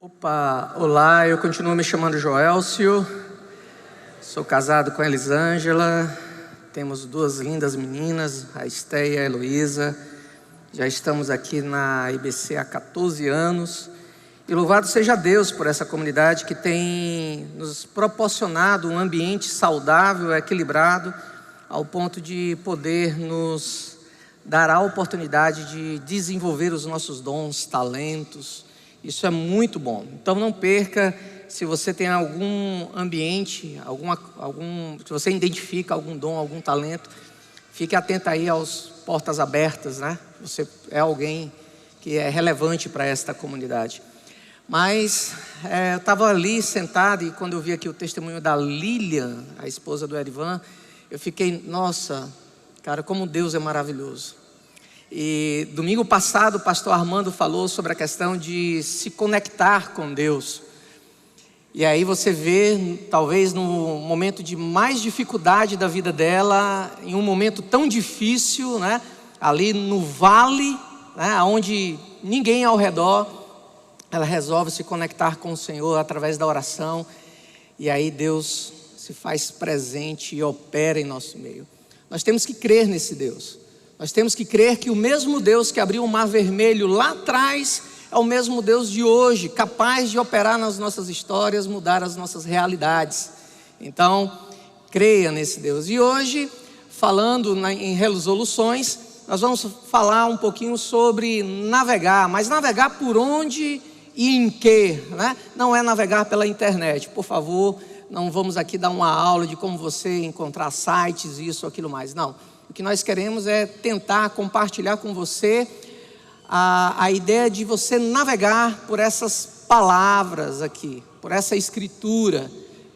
Opa, olá, eu continuo me chamando Joelcio, sou casado com a Elisângela, temos duas lindas meninas, a Estéia e a Heloísa, já estamos aqui na IBC há 14 anos e louvado seja Deus por essa comunidade que tem nos proporcionado um ambiente saudável, equilibrado, ao ponto de poder nos dar a oportunidade de desenvolver os nossos dons, talentos. Isso é muito bom. Então não perca, se você tem algum ambiente, se você identifica algum dom, algum talento, fique atento aí aos portas abertas, né? Você é alguém que é relevante para esta comunidade. Mas eu estava ali sentado e quando eu vi aqui o testemunho da Lilian, a esposa do Erivan, eu fiquei, nossa, cara, como Deus é maravilhoso. E domingo passado o pastor Armando falou sobre a questão de se conectar com Deus. E aí você vê, talvez no momento de mais dificuldade da vida dela, em um momento tão difícil, né? Ali no vale, né? Onde ninguém ao redor, ela resolve se conectar com o Senhor através da oração. E aí Deus se faz presente e opera em nosso meio. Nós temos que crer nesse Deus. Nós temos que crer que o mesmo Deus que abriu o mar vermelho lá atrás é o mesmo Deus de hoje, capaz de operar nas nossas histórias, mudar as nossas realidades. Então, creia nesse Deus. E hoje, falando em resoluções, nós vamos falar um pouquinho sobre navegar, mas navegar por onde e em quê, né? Não é navegar pela internet, por favor, não vamos aqui dar uma aula de como você encontrar sites, isso, aquilo mais, não. O que nós queremos é tentar compartilhar com você a ideia de você navegar por essas palavras aqui, por essa escritura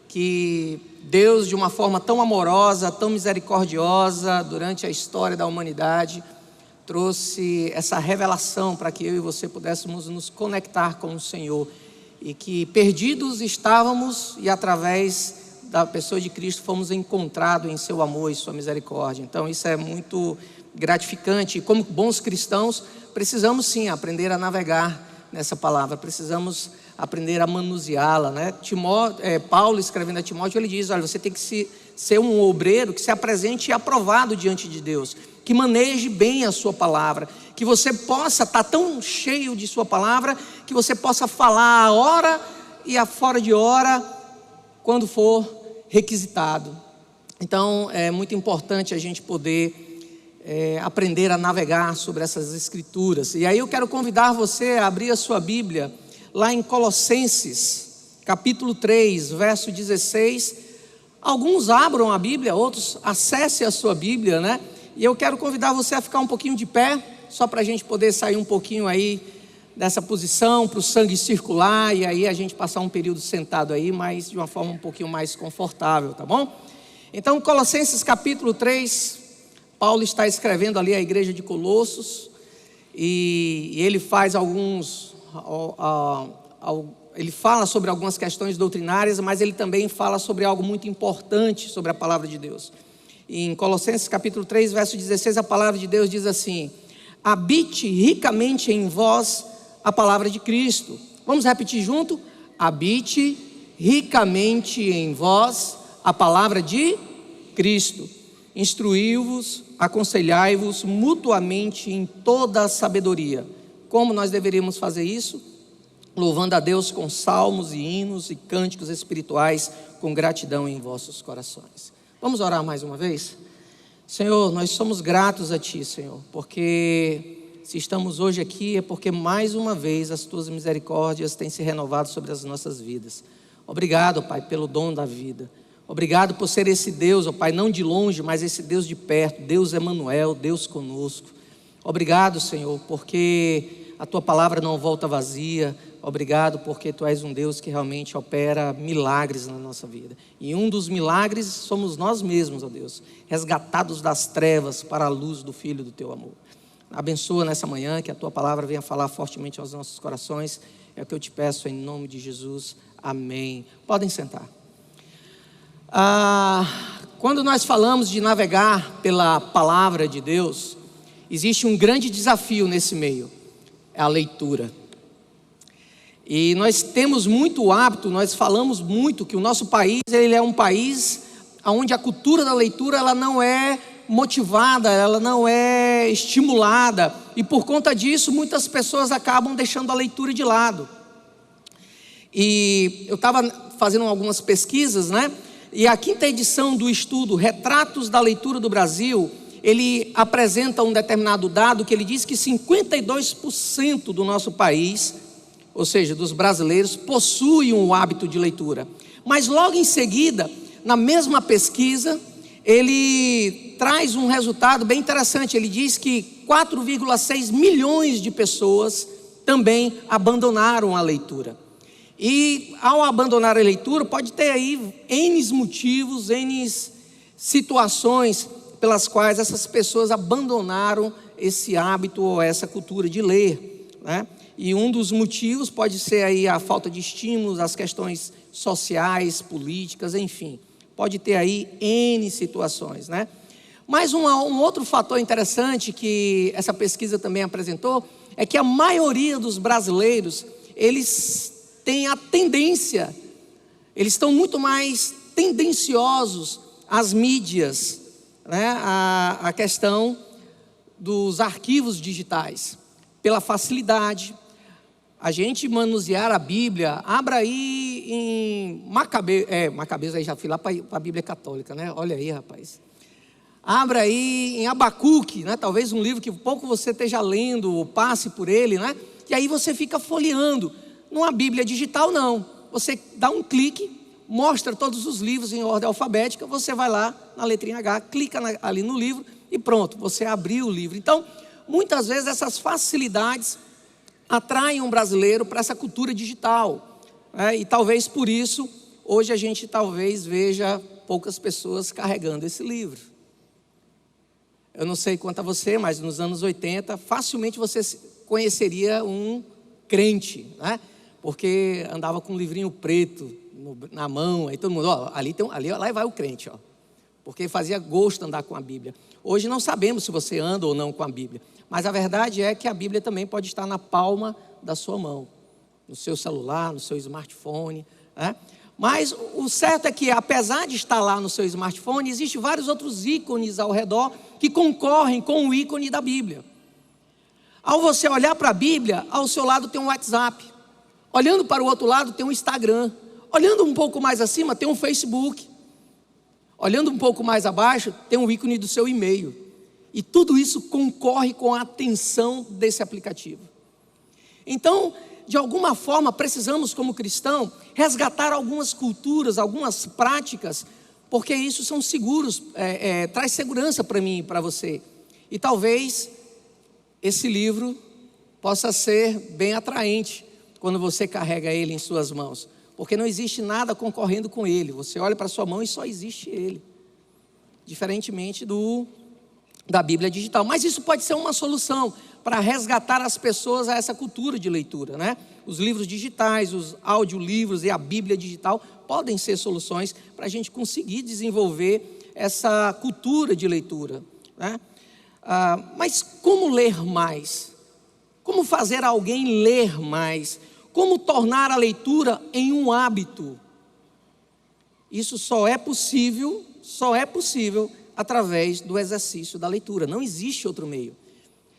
que Deus, de uma forma tão amorosa, tão misericordiosa, durante a história da humanidade, trouxe essa revelação para que eu e você pudéssemos nos conectar com o Senhor e que perdidos estávamos e através da pessoa de Cristo fomos encontrados em seu amor e sua misericórdia. Então isso é muito gratificante e como bons cristãos precisamos sim aprender a navegar nessa palavra, precisamos aprender a manuseá-la, né? Paulo escrevendo a Timóteo, ele diz, olha, você tem que ser um obreiro que se apresente aprovado diante de Deus, que maneje bem a sua palavra, que você possa estar tão cheio de sua palavra, que você possa falar a hora e a fora de hora, quando for requisitado. Então é muito importante a gente poder aprender a navegar sobre essas escrituras. E aí eu quero convidar você a abrir a sua Bíblia lá em Colossenses capítulo 3, verso 16. Alguns abram a Bíblia, outros acessem a sua Bíblia, né? E eu quero convidar você a ficar um pouquinho de pé, só para a gente poder sair um pouquinho aí dessa posição, para o sangue circular, e aí a gente passar um período sentado aí, mas de uma forma um pouquinho mais confortável, tá bom? Então, Colossenses capítulo 3, Paulo está escrevendo ali a igreja de Colossos, e ele faz ele fala sobre algumas questões doutrinárias, mas ele também fala sobre algo muito importante sobre a palavra de Deus. Em Colossenses capítulo 3, verso 16, a palavra de Deus diz assim: habite ricamente em vós a palavra de Cristo. Vamos repetir junto? Habite ricamente em vós a palavra de Cristo. Instruí-vos, aconselhai-vos mutuamente em toda a sabedoria. Como nós deveríamos fazer isso? Louvando a Deus com salmos e hinos e cânticos espirituais, com gratidão em vossos corações. Vamos orar mais uma vez? Senhor, nós somos gratos a Ti, Senhor, porque se estamos hoje aqui é porque mais uma vez as Tuas misericórdias têm se renovado sobre as nossas vidas. Obrigado, Pai, pelo dom da vida. Obrigado por ser esse Deus, ó Pai, não de longe, mas esse Deus de perto, Deus Emanuel, Deus conosco. Obrigado, Senhor, porque a Tua palavra não volta vazia. Obrigado porque Tu és um Deus que realmente opera milagres na nossa vida. E um dos milagres somos nós mesmos, ó Deus, resgatados das trevas para a luz do Filho do Teu amor. Abençoa nessa manhã, que a Tua palavra venha falar fortemente aos nossos corações. É o que eu te peço em nome de Jesus. Amém. Podem sentar. Quando nós falamos de navegar pela palavra de Deus, existe um grande desafio nesse meio. É a leitura. E nós temos muito hábito, nós falamos muito que o nosso país, ele é um país onde a cultura da leitura ela não é motivada, ela não é estimulada, e por conta disso muitas pessoas acabam deixando a leitura de lado. E eu estava fazendo algumas pesquisas, né? E a 5ª edição do estudo Retratos da Leitura do Brasil, ele apresenta um determinado dado que ele diz que 52% do nosso país, ou seja, dos brasileiros, possuem um hábito de leitura. Mas logo em seguida, na mesma pesquisa, ele traz um resultado bem interessante. Ele diz que 4,6 milhões de pessoas também abandonaram a leitura. E ao abandonar a leitura, pode ter aí N motivos, N situações pelas quais essas pessoas abandonaram esse hábito ou essa cultura de ler, né? E um dos motivos pode ser aí a falta de estímulos, as questões sociais, políticas, enfim. Pode ter aí N situações, né? Mas um outro fator interessante que essa pesquisa também apresentou é que a maioria dos brasileiros, eles têm a tendência, eles estão muito mais tendenciosos às mídias, né? A questão dos arquivos digitais, pela facilidade. A gente manusear a Bíblia, abra aí em Macabeus, aí já fui lá para a Bíblia católica, né? Olha aí, rapaz. Abra aí em Abacuque, né? Talvez um livro que pouco você esteja lendo, ou passe por ele, né? E aí você fica folheando. Numa Bíblia digital, não. Você dá um clique, mostra todos os livros em ordem alfabética, você vai lá na letrinha H, clica ali no livro e pronto, você abriu o livro. Então, muitas vezes essas facilidades atraem um brasileiro para essa cultura digital, né? E talvez por isso, hoje a gente talvez veja poucas pessoas carregando esse livro. Eu não sei quanto a você, mas nos anos 80, facilmente você conheceria um crente, né? Porque andava com um livrinho preto na mão, aí todo mundo, ó, lá vai o crente, ó. Porque fazia gosto andar com a Bíblia. Hoje não sabemos se você anda ou não com a Bíblia, mas a verdade é que a Bíblia também pode estar na palma da sua mão, no seu celular, no seu smartphone, né? Mas o certo é que, apesar de estar lá no seu smartphone, existem vários outros ícones ao redor que concorrem com o ícone da Bíblia. Ao você olhar para a Bíblia, ao seu lado tem um WhatsApp. Olhando para o outro lado tem um Instagram. Olhando um pouco mais acima tem um Facebook. Olhando um pouco mais abaixo tem um ícone do seu e-mail. E tudo isso concorre com a atenção desse aplicativo. Então, de alguma forma, precisamos como cristão resgatar algumas culturas, algumas práticas, porque isso são seguros, traz segurança para mim e para você. E talvez esse livro possa ser bem atraente quando você carrega ele em suas mãos, porque não existe nada concorrendo com ele. Você olha para a sua mão e só existe ele, diferentemente da Bíblia digital. Mas isso pode ser uma solução para resgatar as pessoas a essa cultura de leitura, né? Os livros digitais, os audiolivros e a Bíblia digital podem ser soluções para a gente conseguir desenvolver essa cultura de leitura, né? Mas como ler mais? Como fazer alguém ler mais? Como tornar a leitura em um hábito? Isso só é possível através do exercício da leitura. Não existe outro meio.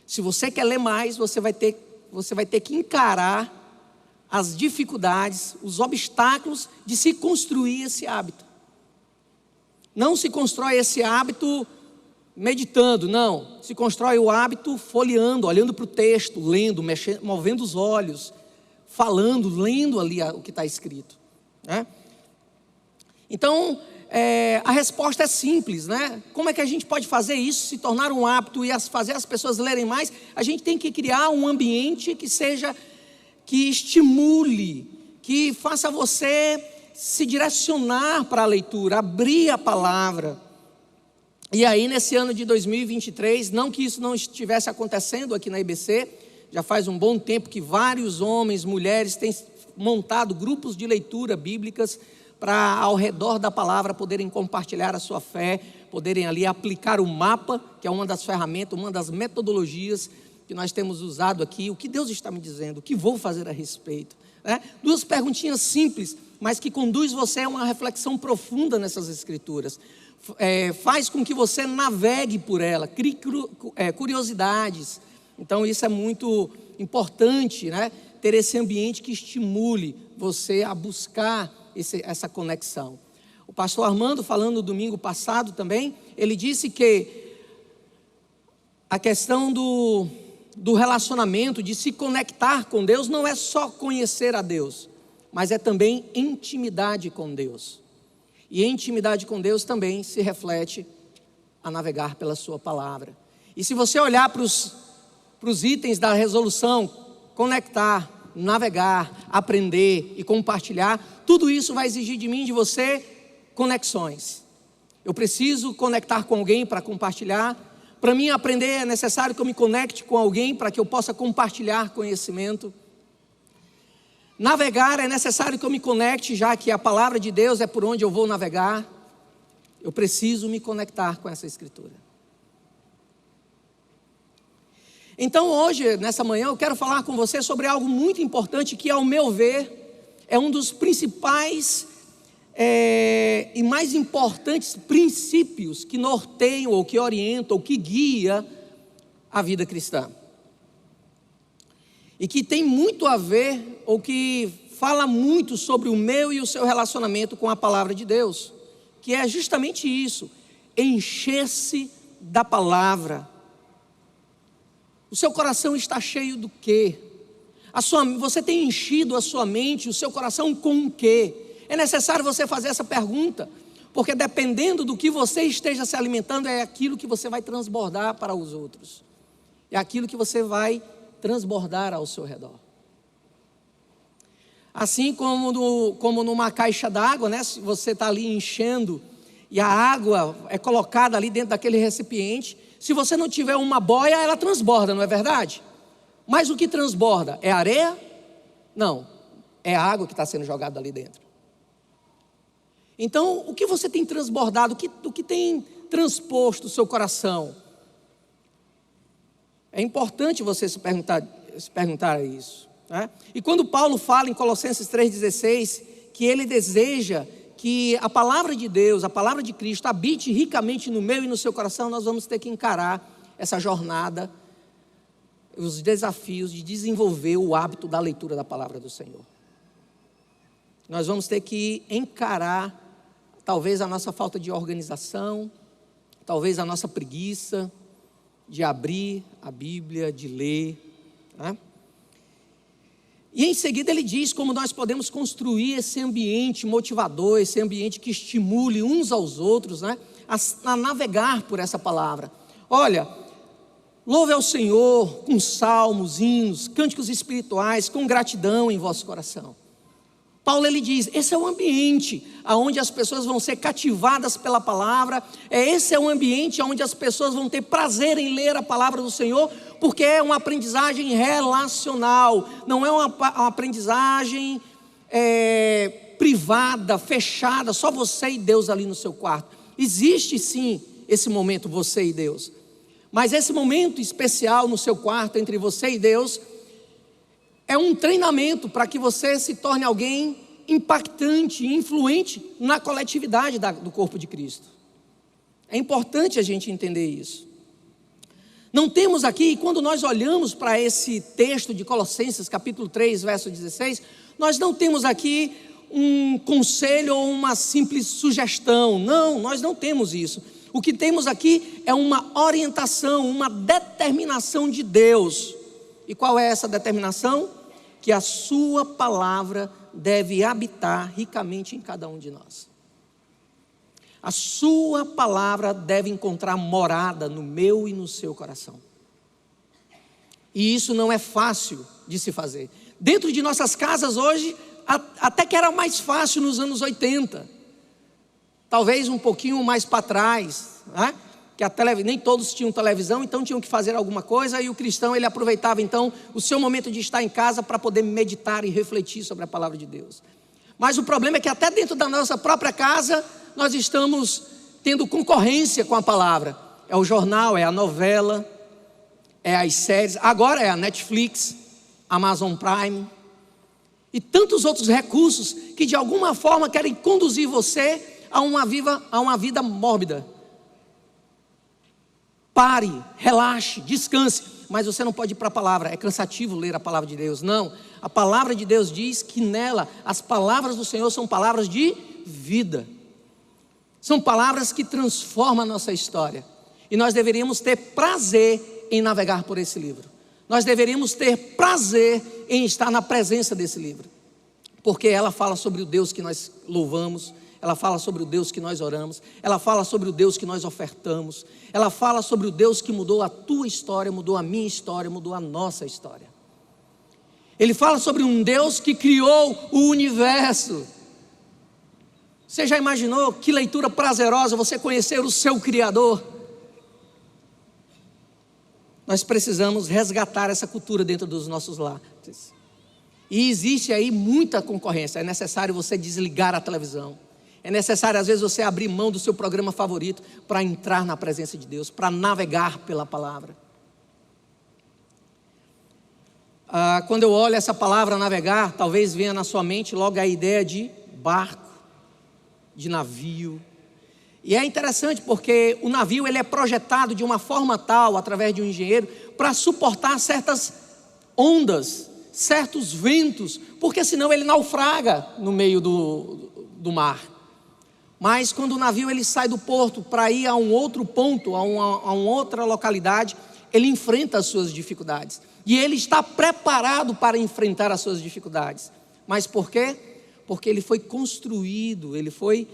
Se você quer ler mais, você vai ter que encarar as dificuldades, os obstáculos de se construir esse hábito. Não se constrói esse hábito meditando, não. Se constrói o hábito folheando, olhando para o texto, lendo, movendo os olhos, falando, lendo ali o que está escrito, né? Então, a resposta é simples, né? Como é que a gente pode fazer isso, se tornar um hábito e fazer as pessoas lerem mais? A gente tem que criar um ambiente que estimule, que faça você se direcionar para a leitura, abrir a palavra. E aí, nesse ano de 2023, não que isso não estivesse acontecendo aqui na IBC, já faz um bom tempo que vários homens, mulheres têm montado grupos de leitura bíblicas para, ao redor da palavra, poderem compartilhar a sua fé, poderem ali aplicar o mapa, que é uma das ferramentas, uma das metodologias que nós temos usado aqui, o que Deus está me dizendo, o que vou fazer a respeito, né? 2 perguntinhas simples, mas que conduz você a uma reflexão profunda nessas escrituras. Faz com que você navegue por ela, crie curiosidades. Então isso é muito importante, né? Ter esse ambiente que estimule você a buscar essa conexão. O pastor Armando, falando no domingo passado também, ele disse que a questão do relacionamento, de se conectar com Deus, não é só conhecer a Deus, mas é também intimidade com Deus. E intimidade com Deus também se reflete a navegar pela sua palavra. E se você olhar para os itens da resolução, conectar, navegar, aprender e compartilhar, tudo isso vai exigir de mim e de você conexões. Eu preciso conectar com alguém para compartilhar. Para mim aprender é necessário que eu me conecte com alguém para que eu possa compartilhar conhecimento. Navegar é necessário que eu me conecte, já que a palavra de Deus é por onde eu vou navegar. Eu preciso me conectar com essa escritura. Então hoje, nessa manhã, eu quero falar com você sobre algo muito importante que, ao meu ver, é um dos principais e mais importantes princípios que norteiam, ou que orientam, ou que guia a vida cristã. E que tem muito a ver, ou que fala muito sobre o meu e o seu relacionamento com a palavra de Deus, que é justamente isso: encher-se da palavra. O seu coração está cheio do quê? Você tem enchido a sua mente, o seu coração com o quê? É necessário você fazer essa pergunta, porque dependendo do que você esteja se alimentando, é aquilo que você vai transbordar para os outros. É aquilo que você vai transbordar ao seu redor. Assim como numa caixa d'água, né? Se você está ali enchendo e a água é colocada ali dentro daquele recipiente, se você não tiver uma boia, ela transborda, não é verdade? Mas o que transborda? É areia? Não, é a água que está sendo jogada ali dentro. Então, o que você tem transbordado, o que tem transposto o seu coração? É importante você se perguntar isso, né? E quando Paulo fala em Colossenses 3,16, que ele deseja que a palavra de Deus, a palavra de Cristo, habite ricamente no meu e no seu coração, nós vamos ter que encarar essa jornada, os desafios de desenvolver o hábito da leitura da palavra do Senhor. Nós vamos ter que encarar talvez a nossa falta de organização, talvez a nossa preguiça de abrir a Bíblia, de ler, né? E em seguida ele diz como nós podemos construir esse ambiente motivador, esse ambiente que estimule uns aos outros, né, a navegar por essa palavra. Olha, louve ao Senhor com salmos, hinos, cânticos espirituais, com gratidão em vosso coração. Paulo ele diz, esse é o ambiente onde as pessoas vão ser cativadas pela palavra, esse é o ambiente onde as pessoas vão ter prazer em ler a palavra do Senhor, porque é uma aprendizagem relacional, não é uma aprendizagem privada, fechada, só você e Deus ali no seu quarto. Existe sim esse momento, você e Deus, mas esse momento especial no seu quarto, entre você e Deus, é um treinamento para que você se torne alguém impactante, influente na coletividade do corpo de Cristo. É importante a gente entender isso. Não temos aqui, quando nós olhamos para esse texto de Colossenses, capítulo 3, verso 16, nós não temos aqui um conselho ou uma simples sugestão. Não, nós não temos isso. O que temos aqui é uma orientação, uma determinação de Deus. E qual é essa determinação? Que a sua palavra deve habitar ricamente em cada um de nós. A sua palavra deve encontrar morada no meu e no seu coração. E isso não é fácil de se fazer. Dentro de nossas casas hoje, até que era mais fácil nos anos 80. Talvez um pouquinho mais para trás, né? Que nem todos tinham televisão, então tinham que fazer alguma coisa, e o cristão ele aproveitava então o seu momento de estar em casa para poder meditar e refletir sobre a palavra de Deus. Mas o problema é que até dentro da nossa própria casa nós estamos tendo concorrência com a palavra. É o jornal, é a novela, é as séries, agora é a Netflix, Amazon Prime e tantos outros recursos que de alguma forma querem conduzir você a uma vida mórbida. Pare, relaxe, descanse, mas você não pode ir para a palavra, é cansativo ler a palavra de Deus. Não, a palavra de Deus diz que nela, as palavras do Senhor são palavras de vida. São palavras que transformam a nossa história. E nós deveríamos ter prazer em navegar por esse livro. Nós deveríamos ter prazer em estar na presença desse livro. Porque ela fala sobre o Deus que nós louvamos, ela fala sobre o Deus que nós oramos, ela fala sobre o Deus que nós ofertamos, ela fala sobre o Deus que mudou a tua história, mudou a minha história, mudou a nossa história. Ele fala sobre um Deus que criou o universo. Você já imaginou que leitura prazerosa você conhecer o seu Criador? Nós precisamos resgatar essa cultura dentro dos nossos lares. E existe aí muita concorrência, é necessário você desligar a televisão. É necessário às vezes você abrir mão do seu programa favorito para entrar na presença de Deus, para navegar pela palavra. Quando eu olho essa palavra navegar, talvez venha na sua mente logo a ideia de barco, de navio. E é interessante porque o navio ele é projetado de uma forma tal, através de um engenheiro, para suportar certas ondas, certos ventos, porque senão ele naufraga no meio do mar. Mas quando o navio ele sai do porto para ir a um outro ponto, a uma outra localidade, ele enfrenta as suas dificuldades. E ele está preparado para enfrentar as suas dificuldades. Mas por quê? Porque ele foi construído, ele foi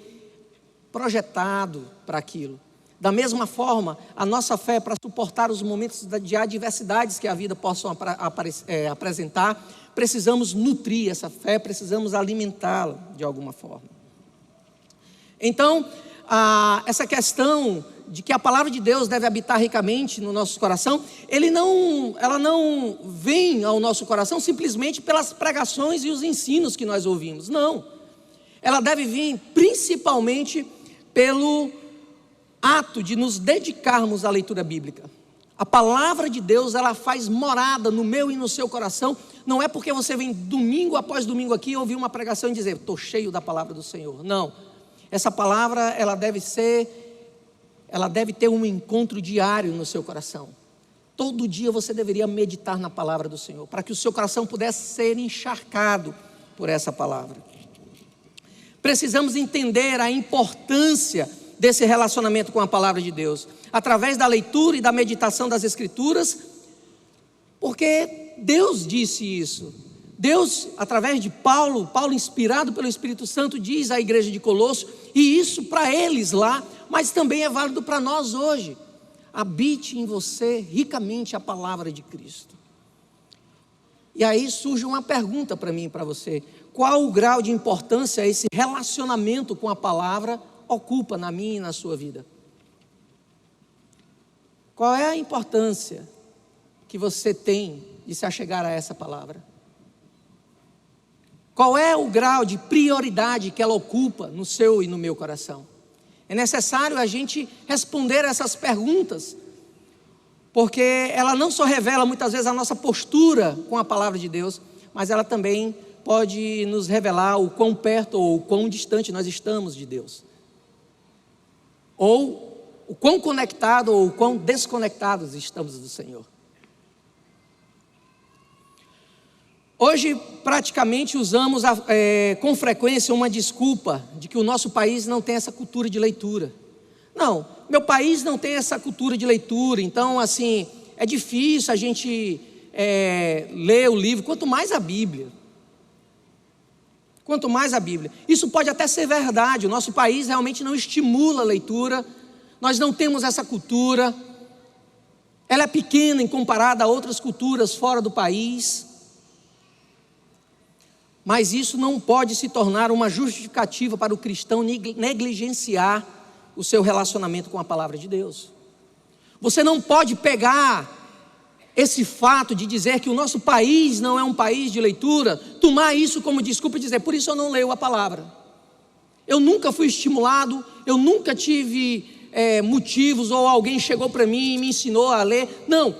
projetado para aquilo. Da mesma forma, a nossa fé para suportar os momentos de adversidades que a vida possa apresentar, precisamos nutrir essa fé, precisamos alimentá-la de alguma forma. Então, essa questão de que a palavra de Deus deve habitar ricamente no nosso coração, ela não vem ao nosso coração simplesmente pelas pregações e os ensinos que nós ouvimos, não. Ela deve vir principalmente pelo ato de nos dedicarmos à leitura bíblica. A palavra de Deus, ela faz morada no meu e no seu coração. Não é porque você vem domingo após domingo aqui ouvir uma pregação e dizer, estou cheio da palavra do Senhor. Não, essa palavra ela deve ter um encontro diário no seu coração. Todo dia você deveria meditar na palavra do Senhor, para que o seu coração pudesse ser encharcado por essa palavra. Precisamos entender a importância desse relacionamento com a palavra de Deus, através da leitura e da meditação das Escrituras, porque Deus disse isso. Deus, através de Paulo inspirado pelo Espírito Santo, diz à igreja de Colosso, e isso para eles lá, mas também é válido para nós hoje: habite em você ricamente a palavra de Cristo. E aí surge uma pergunta para mim e para você: qual o grau de importância esse relacionamento com a palavra ocupa na minha e na sua vida? Qual é a importância que você tem de se achegar a essa palavra? Qual é o grau de prioridade que ela ocupa no seu e no meu coração? É necessário a gente responder essas perguntas, porque ela não só revela muitas vezes a nossa postura com a palavra de Deus, mas ela também pode nos revelar o quão perto ou o quão distante nós estamos de Deus, ou o quão conectado ou o quão desconectados estamos do Senhor. Hoje, praticamente, usamos com frequência uma desculpa de que o nosso país não tem essa cultura de leitura. Não, meu país não tem essa cultura de leitura, então, assim, é difícil a gente ler o livro, quanto mais a Bíblia. Quanto mais a Bíblia. Isso pode até ser verdade, o nosso país realmente não estimula a leitura, nós não temos essa cultura, ela é pequena em comparada a outras culturas fora do país. Mas isso não pode se tornar uma justificativa para o cristão negligenciar o seu relacionamento com a palavra de Deus. Você não pode pegar esse fato de dizer que o nosso país não é um país de leitura, tomar isso como desculpa e dizer, por isso eu não leio a palavra. Eu nunca fui estimulado, eu nunca tive motivos, ou alguém chegou para mim e me ensinou a ler. Não,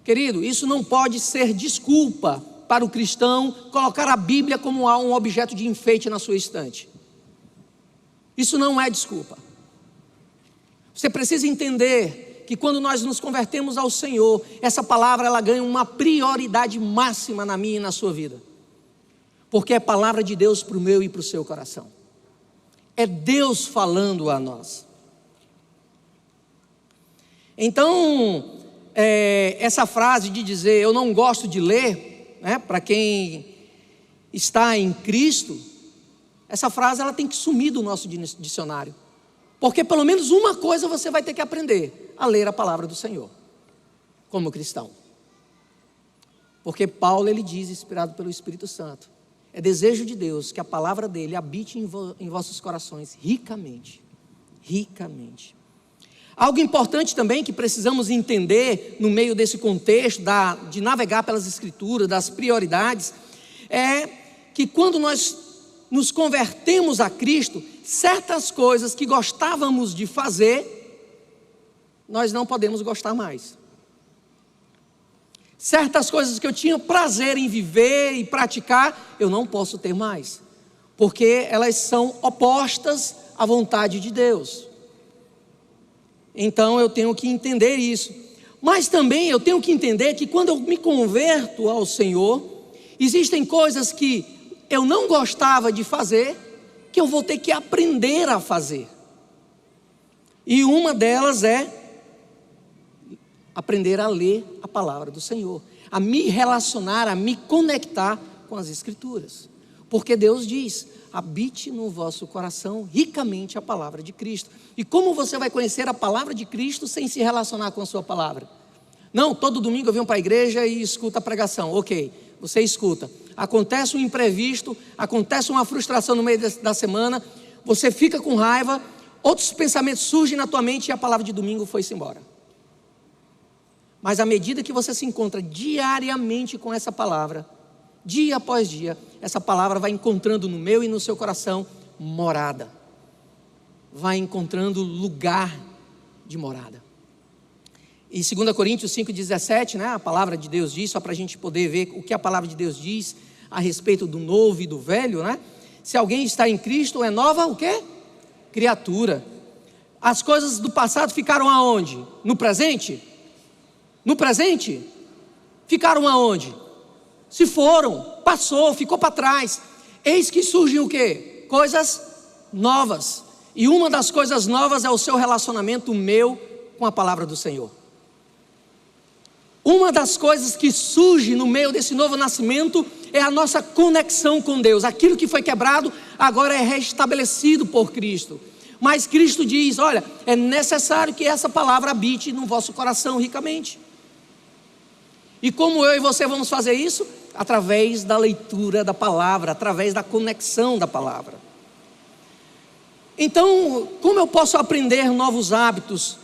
Querido, isso não pode ser desculpa para o cristão colocar a Bíblia como um objeto de enfeite na sua estante. Isso não é desculpa. Você precisa entender que quando nós nos convertemos ao Senhor, essa palavra ela ganha uma prioridade máxima na minha e na sua vida. Porque é palavra de Deus para o meu e para o seu coração. É Deus falando a nós. Então, essa frase de dizer eu não gosto de ler, né, para quem está em Cristo, essa frase ela tem que sumir do nosso dicionário. Porque pelo menos uma coisa você vai ter que aprender: a ler a palavra do Senhor, como cristão. Porque Paulo ele diz, inspirado pelo Espírito Santo, é desejo de Deus que a palavra dele habite em vossos corações ricamente, ricamente. Algo importante também que precisamos entender no meio desse contexto de navegar pelas Escrituras, das prioridades, é que quando nós nos convertemos a Cristo, certas coisas que gostávamos de fazer, nós não podemos gostar mais. Certas coisas que eu tinha prazer em viver e praticar, eu não posso ter mais, porque elas são opostas à vontade de Deus. Então eu tenho que entender isso. Mas também eu tenho que entender que quando eu me converto ao Senhor, existem coisas que eu não gostava de fazer, que eu vou ter que aprender a fazer. E uma delas é aprender a ler a palavra do Senhor, a me relacionar, a me conectar com as Escrituras. Porque Deus diz: habite no vosso coração ricamente a palavra de Cristo. E como você vai conhecer a palavra de Cristo sem se relacionar com a sua palavra? Não, todo domingo eu venho para a igreja e escuto a pregação. Ok, você escuta. Acontece um imprevisto, acontece uma frustração no meio da semana, você fica com raiva, outros pensamentos surgem na tua mente e a palavra de domingo foi-se embora. Mas à medida que você se encontra diariamente com essa palavra, dia após dia, essa palavra vai encontrando no meu e no seu coração morada. Vai encontrando lugar de morada. E 2 Coríntios 5,17, né, a palavra de Deus diz, só para a gente poder ver o que a palavra de Deus diz a respeito do novo e do velho, né? Se alguém está em Cristo, é nova o quê? Criatura. As coisas do passado ficaram aonde? No presente? No presente? Ficaram aonde? Se foram, passou, ficou para trás. Eis que surgem o quê? Coisas novas. E uma das coisas novas é o seu relacionamento meu com a palavra do Senhor. Uma das coisas que surge no meio desse novo nascimento é a nossa conexão com Deus. Aquilo que foi quebrado agora é restabelecido por Cristo. Mas Cristo diz: olha, é necessário que essa palavra habite no vosso coração ricamente. E como eu e você vamos fazer isso? Através da leitura da palavra, através da conexão da palavra. Então, como eu posso aprender novos hábitos?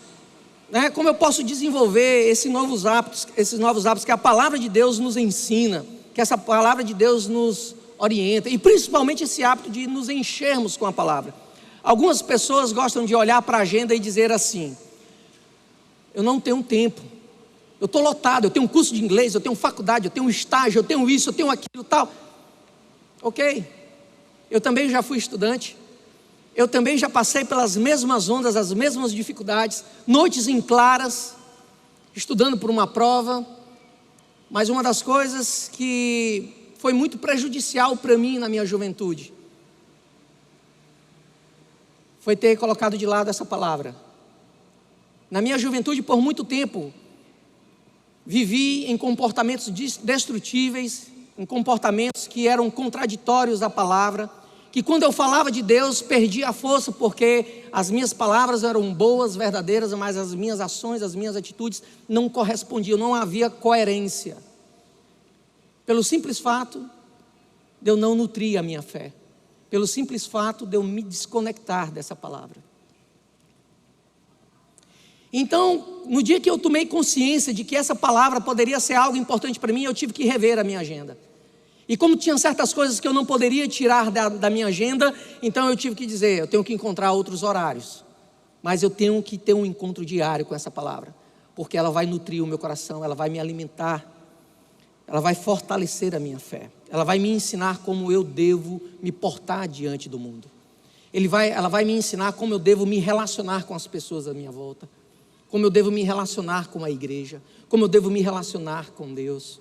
Né? Como eu posso desenvolver esses novos hábitos que a palavra de Deus nos ensina, que essa palavra de Deus nos orienta, e principalmente esse hábito de nos enchermos com a palavra. Algumas pessoas gostam de olhar para a agenda e dizer assim: eu não tenho tempo, eu estou lotado, eu tenho um curso de inglês, eu tenho faculdade, eu tenho um estágio, eu tenho isso, eu tenho aquilo, tal. Ok, eu também já fui estudante, eu também já passei pelas mesmas ondas, as mesmas dificuldades, noites em claras, estudando por uma prova. Mas uma das coisas que foi muito prejudicial para mim na minha juventude foi ter colocado de lado essa palavra. Na minha juventude, por muito tempo, vivi em comportamentos destrutíveis, em comportamentos que eram contraditórios à palavra, que quando eu falava de Deus, perdia a força, porque as minhas palavras eram boas, verdadeiras, mas as minhas ações, as minhas atitudes não correspondiam, não havia coerência. Pelo simples fato de eu não nutrir a minha fé, pelo simples fato de eu me desconectar dessa palavra. Então, no dia que eu tomei consciência de que essa palavra poderia ser algo importante para mim, eu tive que rever a minha agenda. E como tinha certas coisas que eu não poderia tirar da minha agenda, então eu tive que dizer: eu tenho que encontrar outros horários, mas eu tenho que ter um encontro diário com essa palavra, porque ela vai nutrir o meu coração, ela vai me alimentar, ela vai fortalecer a minha fé, ela vai me ensinar como eu devo me portar diante do mundo. Ela vai me ensinar como eu devo me relacionar com as pessoas à minha volta, como eu devo me relacionar com a igreja, como eu devo me relacionar com Deus.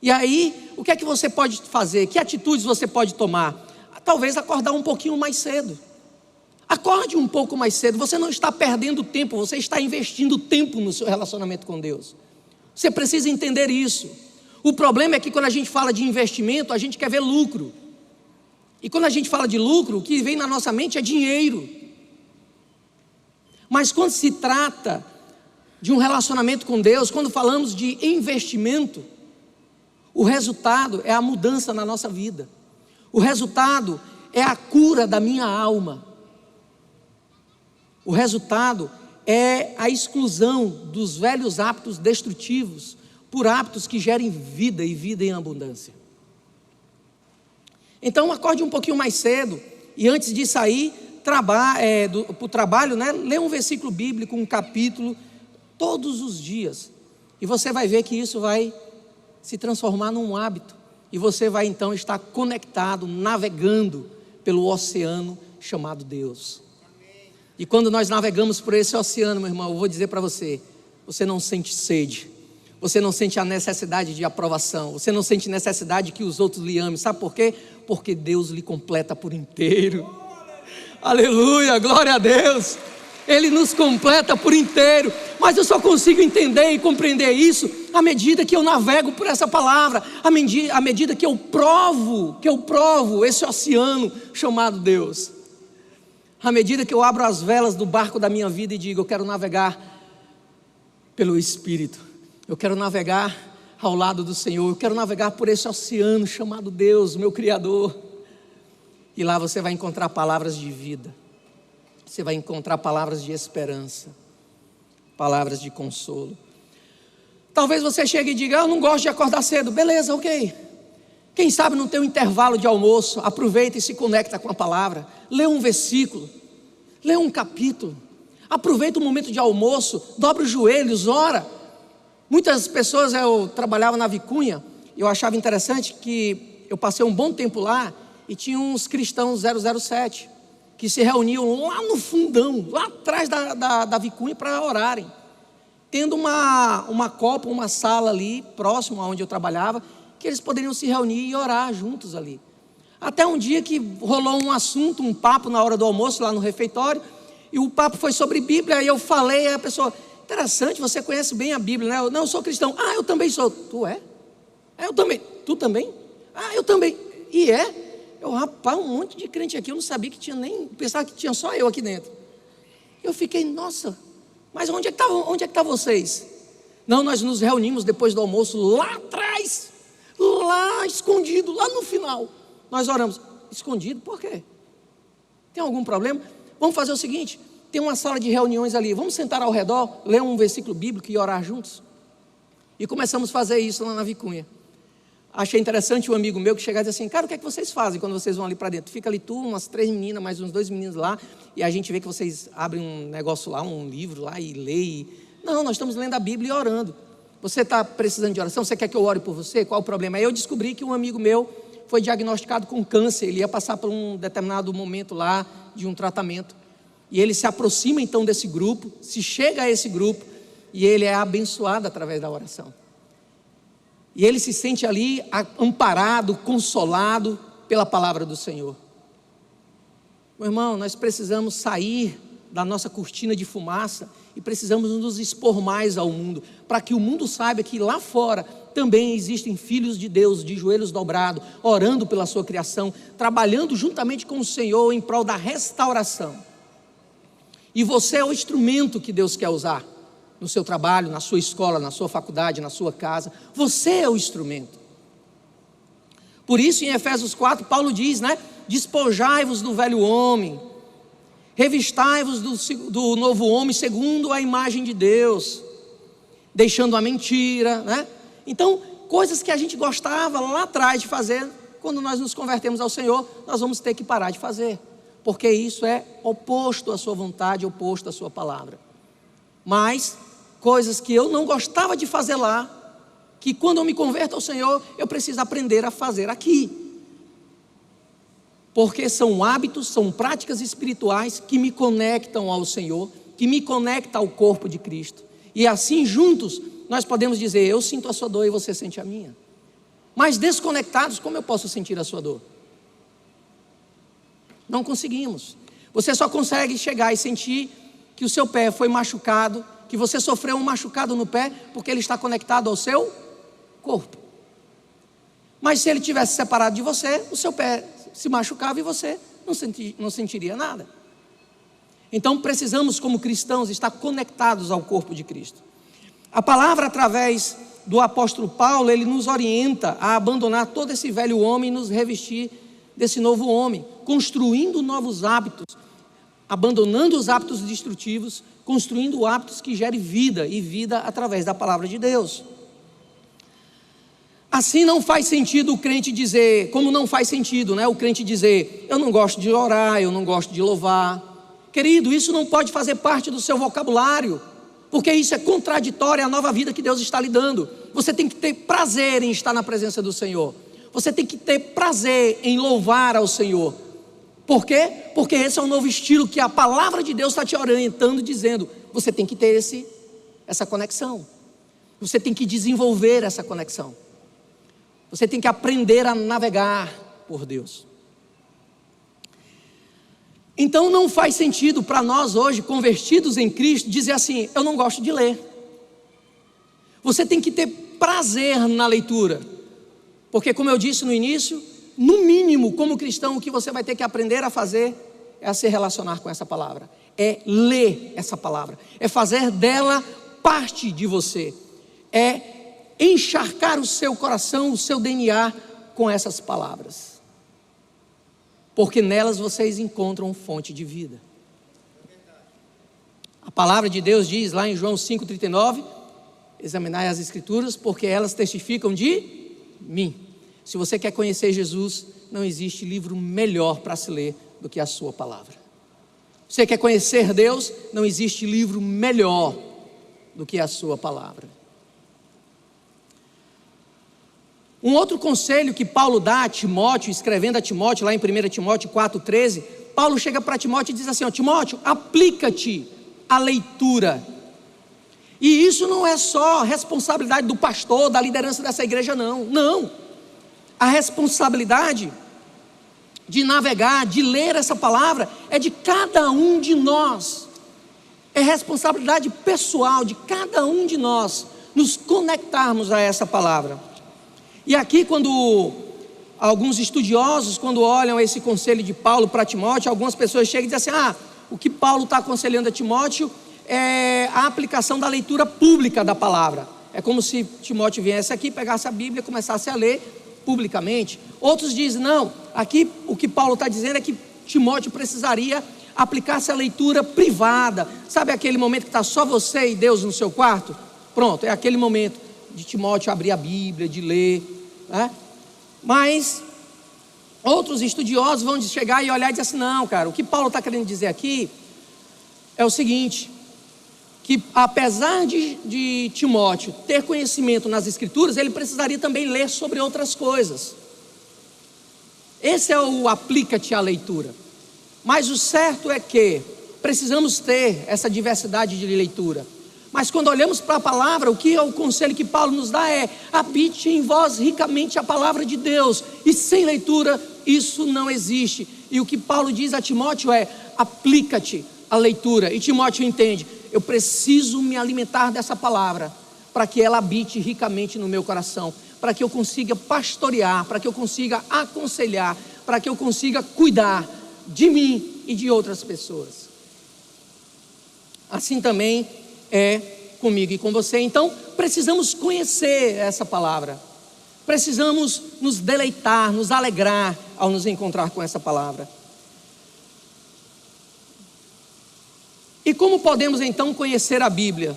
E aí, o que é que você pode fazer? Que atitudes você pode tomar? Talvez acordar um pouquinho mais cedo. Acorde um pouco mais cedo. Você não está perdendo tempo, você está investindo tempo no seu relacionamento com Deus. Você precisa entender isso. O problema é que quando a gente fala de investimento, a gente quer ver lucro. E quando a gente fala de lucro, o que vem na nossa mente é dinheiro. Mas quando se trata de um relacionamento com Deus, quando falamos de investimento, o resultado é a mudança na nossa vida. O resultado é a cura da minha alma. O resultado é a exclusão dos velhos hábitos destrutivos por hábitos que gerem vida e vida em abundância. Então acorde um pouquinho mais cedo e antes de sair para o trabalho, lê um versículo bíblico, um capítulo, todos os dias. E você vai ver que isso vai se transformar num hábito. E você vai então estar conectado, navegando pelo oceano chamado Deus. E quando nós navegamos por esse oceano, meu irmão, eu vou dizer para você, você não sente sede, você não sente a necessidade de aprovação, você não sente necessidade que os outros lhe amem. Sabe por quê? Porque Deus lhe completa por inteiro. Aleluia, glória a Deus. Ele nos completa por inteiro. Mas eu só consigo entender e compreender isso à medida que eu navego por essa palavra, à medida que eu provo esse oceano chamado Deus. À medida que eu abro as velas do barco da minha vida e digo, eu quero navegar pelo Espírito, eu quero navegar ao lado do Senhor, eu quero navegar por esse oceano chamado Deus, meu Criador. E lá você vai encontrar palavras de vida, você vai encontrar palavras de esperança, palavras de consolo. Talvez você chegue e diga, eu não gosto de acordar cedo. Beleza, ok. Quem sabe no teu intervalo de almoço, aproveita e se conecta com a palavra. Lê um versículo, lê um capítulo. Aproveita o momento de almoço, dobra os joelhos, ora. Muitas pessoas, eu trabalhava na Vicunha, eu achava interessante que eu passei um bom tempo lá e tinha uns cristãos 007 que se reuniam lá no fundão, lá atrás da Vicunha para orarem. Tendo uma copa, uma sala ali, próximo aonde eu trabalhava, que eles poderiam se reunir e orar juntos ali. Até um dia que rolou um assunto, um papo na hora do almoço lá no refeitório, e o papo foi sobre Bíblia, e eu falei, aí a pessoa, interessante, você conhece bem a Bíblia, né? Não, eu sou cristão. Ah, eu também sou. Tu é? Eu também. Tu também? Ah, eu também. E é? Eu, rapaz, um monte de crente aqui, eu não sabia que tinha nem, pensava que tinha só eu aqui dentro. Eu fiquei, nossa, mas onde é que tá vocês? Não, nós nos reunimos depois do almoço lá atrás, lá escondido, lá no final. Nós oramos. Escondido? Por quê? Tem algum problema? Vamos fazer o seguinte, tem uma sala de reuniões ali, vamos sentar ao redor, ler um versículo bíblico e orar juntos. E começamos a fazer isso lá na Vicunha. Achei interessante um amigo meu que chegava e disse assim, cara, o que é que vocês fazem quando vocês vão ali para dentro? Fica ali tu, umas 3 meninas, mais uns 2 meninos lá, e a gente vê que vocês abrem um negócio lá, um livro lá e lê. Não, nós estamos lendo a Bíblia e orando. Você está precisando de oração? Você quer que eu ore por você? Qual o problema? Aí eu descobri que um amigo meu foi diagnosticado com câncer, ele ia passar por um determinado momento lá de um tratamento. E ele se aproxima então desse grupo, se chega a esse grupo, e ele é abençoado através da oração. E ele se sente ali amparado, consolado pela palavra do Senhor. Meu irmão, nós precisamos sair da nossa cortina de fumaça e precisamos nos expor mais ao mundo, para que o mundo saiba que lá fora também existem filhos de Deus, de joelhos dobrados, orando pela sua criação, trabalhando juntamente com o Senhor em prol da restauração. E você é o instrumento que Deus quer usar no seu trabalho, na sua escola, na sua faculdade, na sua casa. Você é o instrumento. Por isso em Efésios 4, Paulo diz, despojai-vos do velho homem, revistai-vos do novo homem segundo a imagem de Deus, deixando a mentira, Então, coisas que a gente gostava lá atrás de fazer, quando nós nos convertemos ao Senhor, nós vamos ter que parar de fazer, porque isso é oposto à sua vontade, oposto à sua palavra. Mas coisas que eu não gostava de fazer lá, que quando eu me converto ao Senhor, eu preciso aprender a fazer aqui. Porque são hábitos, são práticas espirituais que me conectam ao Senhor, que me conectam ao corpo de Cristo. E assim, juntos, nós podemos dizer: eu sinto a sua dor e você sente a minha. Mas desconectados, como eu posso sentir a sua dor? Não conseguimos. Você só consegue chegar e sentir que o seu pé foi machucado, que você sofreu um machucado no pé, porque ele está conectado ao seu corpo. Mas se ele tivesse separado de você, o seu pé se machucava e você não sentiria nada. Então precisamos, como cristãos, estar conectados ao corpo de Cristo. A palavra, através do apóstolo Paulo, ele nos orienta a abandonar todo esse velho homem e nos revestir desse novo homem, construindo novos hábitos, abandonando os hábitos destrutivos, construindo hábitos que gerem vida, e vida através da palavra de Deus. Assim não faz sentido o crente dizer, como não faz sentido, o crente dizer: eu não gosto de orar, eu não gosto de louvar. Querido, isso não pode fazer parte do seu vocabulário, porque isso é contraditório à nova vida que Deus está lhe dando. Você tem que ter prazer em estar na presença do Senhor. Você tem que ter prazer em louvar ao Senhor. Por quê? Porque esse é um novo estilo que a palavra de Deus está te orientando, dizendo: você tem que ter essa conexão. Você tem que desenvolver essa conexão. Você tem que aprender a navegar por Deus. Então não faz sentido para nós hoje, convertidos em Cristo, dizer assim: eu não gosto de ler. Você tem que ter prazer na leitura. Porque, como eu disse no início, no mínimo, como cristão, o que você vai ter que aprender a fazer é a se relacionar com essa palavra, é ler essa palavra, é fazer dela parte de você, é encharcar o seu coração, o seu DNA com essas palavras, porque nelas vocês encontram fonte de vida. A palavra de Deus diz lá em João 5,39: examinai as escrituras, porque elas testificam de mim. Se você quer conhecer Jesus, não existe livro melhor para se ler do que a sua palavra. Você quer conhecer Deus, não existe livro melhor do que a sua palavra. Um outro conselho que Paulo dá a Timóteo, escrevendo a Timóteo, lá em 1 Timóteo 4,13, Paulo chega para Timóteo e diz assim: Timóteo, aplica-te à leitura. E isso não é só responsabilidade do pastor, da liderança dessa igreja, não. A responsabilidade de navegar, de ler essa palavra, é de cada um de nós. É responsabilidade pessoal de cada um de nós nos conectarmos a essa palavra. E aqui, quando alguns estudiosos, quando olham esse conselho de Paulo para Timóteo, algumas pessoas chegam e dizem assim: o que Paulo está aconselhando a Timóteo é a aplicação da leitura pública da palavra. É como se Timóteo viesse aqui, pegasse a Bíblia e começasse a ler publicamente. Outros dizem: não, aqui o que Paulo está dizendo é que Timóteo precisaria aplicar essa leitura privada. Sabe aquele momento que está só você e Deus no seu quarto? Pronto, é aquele momento de Timóteo abrir a Bíblia, de ler, né? Mas outros estudiosos vão chegar e olhar e dizer assim: não, cara, o que Paulo está querendo dizer aqui é o seguinte, que apesar de Timóteo ter conhecimento nas escrituras, ele precisaria também ler sobre outras coisas. Esse é o aplica-te à leitura. Mas o certo é que precisamos ter essa diversidade de leitura. Mas quando olhamos para a palavra, o que é o conselho que Paulo nos dá é: habite em vós ricamente a palavra de Deus. E sem leitura isso não existe. E o que Paulo diz a Timóteo é: aplica-te à leitura. E Timóteo entende: eu preciso me alimentar dessa palavra para que ela habite ricamente no meu coração, para que eu consiga pastorear, para que eu consiga aconselhar, para que eu consiga cuidar de mim e de outras pessoas. Assim também é comigo e com você. Então precisamos conhecer essa palavra, precisamos nos deleitar, nos alegrar ao nos encontrar com essa palavra. E como podemos então conhecer a Bíblia?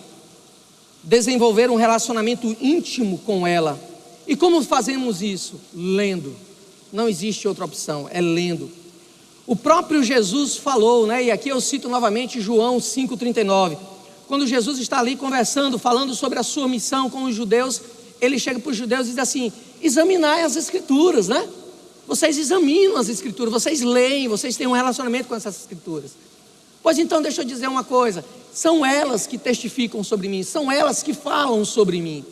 Desenvolver um relacionamento íntimo com ela. E como fazemos isso? Lendo. Não existe outra opção, é lendo. O próprio Jesus falou, e aqui eu cito novamente João 5,39: quando Jesus está ali conversando, falando sobre a sua missão com os judeus, ele chega para os judeus e diz assim: examinai as escrituras, né? Vocês examinam as escrituras, vocês leem, vocês têm um relacionamento com essas escrituras. Pois então, deixa eu dizer uma coisa: são elas que testificam sobre mim, são elas que falam sobre mim.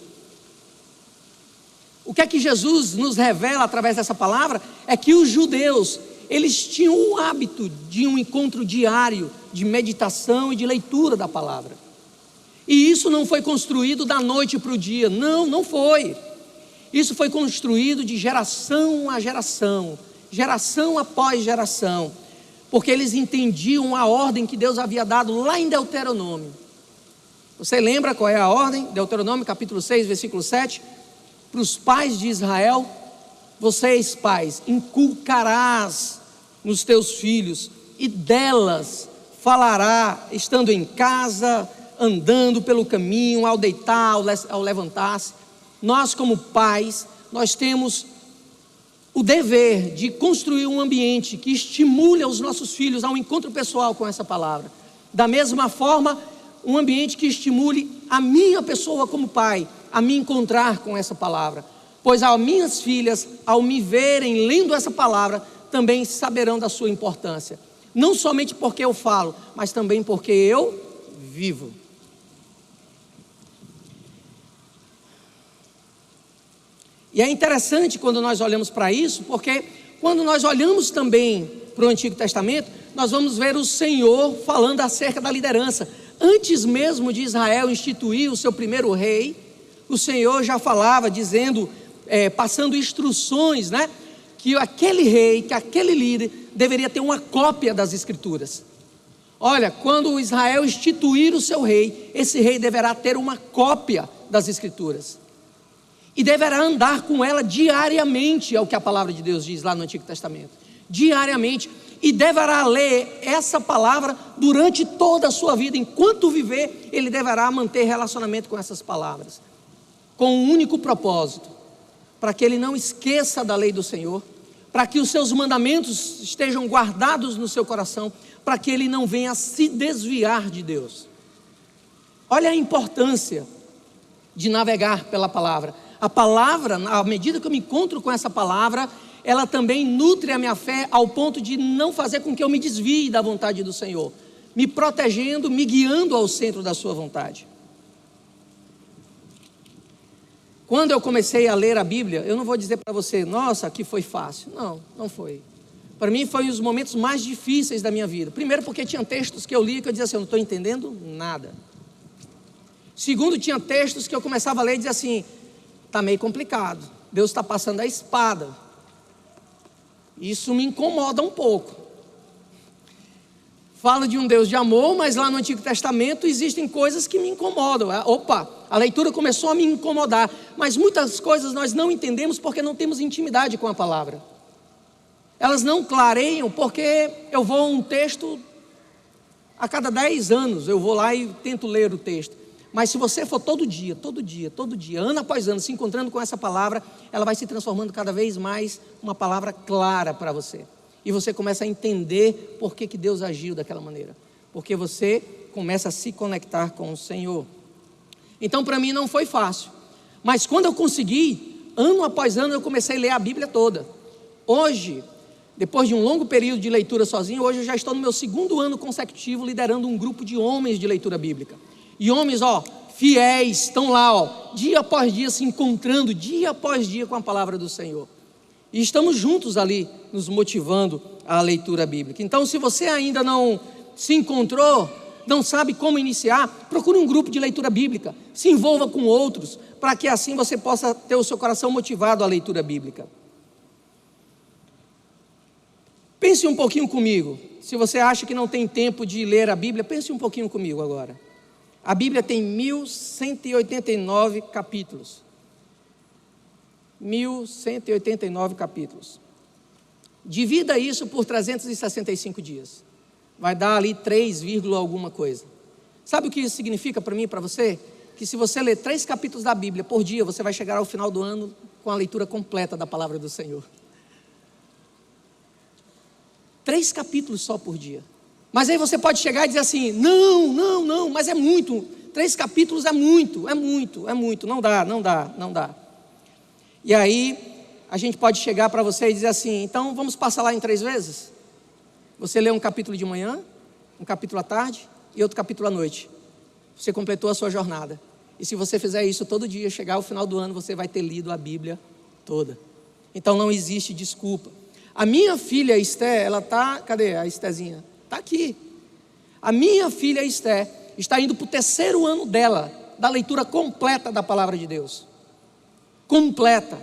O que é que Jesus nos revela através dessa palavra? É que os judeus, eles tinham o hábito de um encontro diário, de meditação e de leitura da palavra. E isso não foi construído da noite para o dia, não foi. Isso foi construído de geração a geração, geração após geração, porque eles entendiam a ordem que Deus havia dado lá em Deuteronômio. Você lembra qual é a ordem? Deuteronômio capítulo 6, versículo 7. Para os pais de Israel: vocês, pais, inculcarás nos teus filhos, e delas falará, estando em casa, andando pelo caminho, ao deitar, ao levantar-se. Nós, como pais, nós temos o dever de construir um ambiente que estimule os nossos filhos ao encontro pessoal com essa palavra. Da mesma forma, um ambiente que estimule a minha pessoa como pai a me encontrar com essa palavra, pois as minhas filhas, ao me verem lendo essa palavra, também saberão da sua importância, não somente porque eu falo, mas também porque eu vivo. E é interessante quando nós olhamos para isso, porque quando nós olhamos também para o Antigo Testamento, nós vamos ver o Senhor falando acerca da liderança. Antes mesmo de Israel instituir o seu primeiro rei, o Senhor já falava, dizendo, passando instruções, né? Que aquele rei, que aquele líder deveria ter uma cópia das Escrituras. Olha, quando Israel instituir o seu rei, esse rei deverá ter uma cópia das Escrituras. E deverá andar com ela diariamente, é o que a palavra de Deus diz lá no Antigo Testamento. Diariamente. E deverá ler essa palavra durante toda a sua vida. Enquanto viver, ele deverá manter relacionamento com essas palavras, com um único propósito: para que ele não esqueça da lei do Senhor, para que os seus mandamentos estejam guardados no seu coração, para que ele não venha a se desviar de Deus. Olha a importância de navegar pela palavra. A palavra, à medida que eu me encontro com essa palavra, ela também nutre a minha fé ao ponto de não fazer com que eu me desvie da vontade do Senhor, me protegendo, me guiando ao centro da sua vontade. Quando eu comecei a ler a Bíblia, eu não vou dizer para você: nossa, que foi fácil. Não foi. Para mim foi um dos momentos mais difíceis da minha vida. Primeiro porque tinha textos que eu lia que eu dizia assim: eu não estou entendendo nada. Segundo, tinha textos que eu começava a ler e dizia assim: está meio complicado, Deus está passando a espada. Isso me incomoda um pouco. Fala de um Deus de amor, mas lá no Antigo Testamento existem coisas que me incomodam. Opa, a leitura começou a me incomodar. Mas muitas coisas nós não entendemos porque não temos intimidade com a palavra. Elas não clareiam porque eu vou a um texto a cada 10 anos, eu vou lá e tento ler o texto. Mas se você for todo dia, ano após ano, se encontrando com essa palavra, ela vai se transformando cada vez mais uma palavra clara para você. E você começa a entender por que Deus agiu daquela maneira. Porque você começa a se conectar com o Senhor. Então para mim não foi fácil. Mas quando eu consegui, ano após ano eu comecei a ler a Bíblia toda. Hoje, depois de um longo período de leitura sozinho, hoje eu já estou no meu 2º ano consecutivo liderando um grupo de homens de leitura bíblica. E homens, fiéis, estão lá, dia após dia se encontrando, dia após dia com a palavra do Senhor. E estamos juntos ali, nos motivando à leitura bíblica. Então, se você ainda não se encontrou, não sabe como iniciar, procure um grupo de leitura bíblica, se envolva com outros, para que assim você possa ter o seu coração motivado à leitura bíblica. Pense um pouquinho comigo. Se você acha que não tem tempo de ler a Bíblia, pense um pouquinho comigo agora. A Bíblia tem 1189 capítulos. 1189 capítulos. Divida isso por 365 dias. Vai dar ali 3, alguma coisa. Sabe o que isso significa para mim e para você? Que se você ler 3 capítulos da Bíblia por dia, você vai chegar ao final do ano com a leitura completa da palavra do Senhor. 3 capítulos só por dia. Mas aí você pode chegar e dizer assim, não, mas é muito, 3 capítulos é muito, não dá. E aí, a gente pode chegar para você e dizer assim, então vamos passar lá em 3 vezes? Você lê um capítulo de manhã, um capítulo à tarde e outro capítulo à noite. Você completou a sua jornada. E se você fizer isso todo dia, chegar ao final do ano, você vai ter lido a Bíblia toda. Então não existe desculpa. A minha filha Esther, ela está, cadê a Estherzinha? Está aqui. A minha filha Esther está indo para o 3º ano dela, da leitura completa da palavra de Deus. Completa.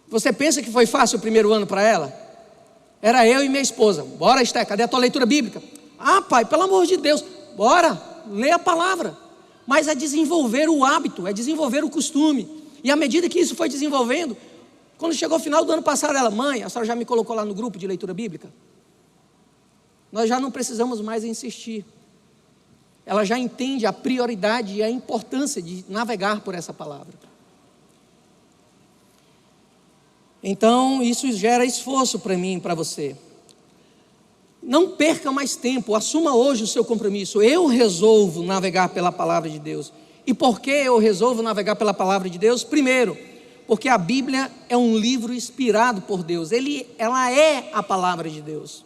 Você pensa que foi fácil o 1º ano para ela? Era eu e minha esposa. Bora, Esther, cadê a tua leitura bíblica? Ah, pai, pelo amor de Deus, bora, lê a palavra. Mas é desenvolver o hábito, é desenvolver o costume. E à medida que isso foi desenvolvendo, quando chegou o final do ano passado, ela, mãe, a senhora já me colocou lá no grupo de leitura bíblica? Nós já não precisamos mais insistir. Ela já entende a prioridade e a importância de navegar por essa palavra. Então, isso gera esforço para mim e para você. Não perca mais tempo, assuma hoje o seu compromisso. Eu resolvo navegar pela palavra de Deus. E por que eu resolvo navegar pela palavra de Deus? Primeiro, porque a Bíblia é um livro inspirado por Deus. Ela é a palavra de Deus.